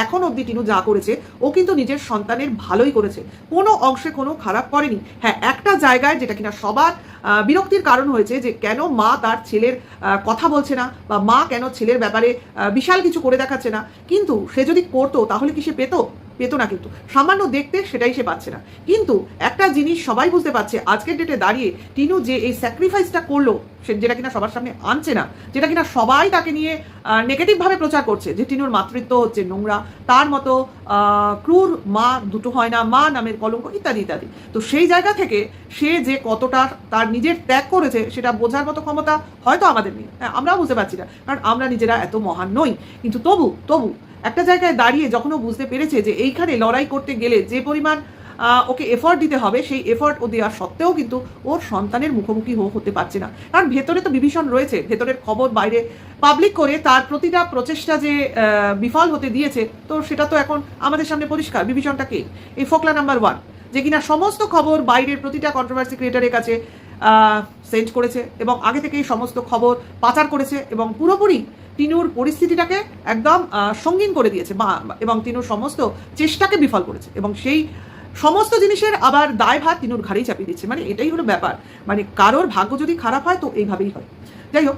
এখন অবধি টিনু যা করেছে ও কিন্তু নিজের সন্তানের ভালোই করেছে, কোনো অংশে কোনো খারাপ করেনি। হ্যাঁ, একটা জায়গায় যেটা কিনা সবার বিরক্তির কারণ হয়েছে যে কেন মা তার ছেলের কথা বলছে না, বা মা কেন ছেলের ব্যাপারে বিশাল কিছু করে দেখাচ্ছে না। কিন্তু সে যদি করতো তাহলে কি সে পেতো না, কিন্তু সামান্য দেখতে সেটাই সে পাচ্ছে না। কিন্তু একটা জিনিস সবাই বুঝতে পারছে, আজকের ডেটে দাঁড়িয়ে টিনু যে এই স্যাক্রিফাইসটা করলো, সে যেটা কিনা সবার সামনে আনছে না, যেটা কিনা সবাই তাকে নিয়ে নেগেটিভভাবে প্রচার করছে যে টিনুর মাতৃত্ব হচ্ছে নোংরা, তার মতো ক্রূর মা দুটো হয় না, মা নামের কলঙ্ক, ইত্যাদি ইত্যাদি। তো সেই জায়গা থেকে সে যে কতটা তার নিজের ত্যাগ করেছে সেটা বোঝার মতো ক্ষমতা হয়তো আমাদের নেই। হ্যাঁ, আমরাও বুঝতে পারছি না, কারণ আমরা নিজেরা এত মহান নই। কিন্তু তবু একটা জায়গায় দাঁড়িয়ে যখন ও বুঝতে পেরেছে যে এইখানে লড়াই করতে গেলে যে পরিমাণ ওকে এফর্ট দিতে হবে, সেই এফর্ট ও দেওয়ার সত্ত্বেও কিন্তু ওর সন্তানের মুখোমুখি হতে পারছে না। কারণ ভেতরে তো বিভীষণ রয়েছে, ভেতরের খবর বাইরে পাবলিক করে তার প্রতিটা প্রচেষ্টা যে বিফল হতে দিয়েছে, তো সেটা তো এখন আমাদের সামনে পরিষ্কার। বিভীষণটা কে? এই ফোকলা নাম্বার 1, যে কিনা সমস্ত খবর বাইরের প্রতিটা কন্ট্রোভার্সি ক্রিয়েটারের কাছে সেন্ড করেছে এবং আগে থেকেই সমস্ত খবর পাচার করেছে এবং পুরোপুরি টিনুর পরিস্থিতিটাকে একদম সঙ্গীন করে দিয়েছে এবং টিনুর সমস্ত চেষ্টাকে বিফল করেছে, এবং সেই সমস্ত জিনিসের আবার দায়ভার টিনুর ঘাড়েই চাপিয়ে দিচ্ছে। মানে এটাই হলো ব্যাপার, মানে কারোর ভাগ্য যদি খারাপ হয় তো এইভাবেই হয়। যাই হোক।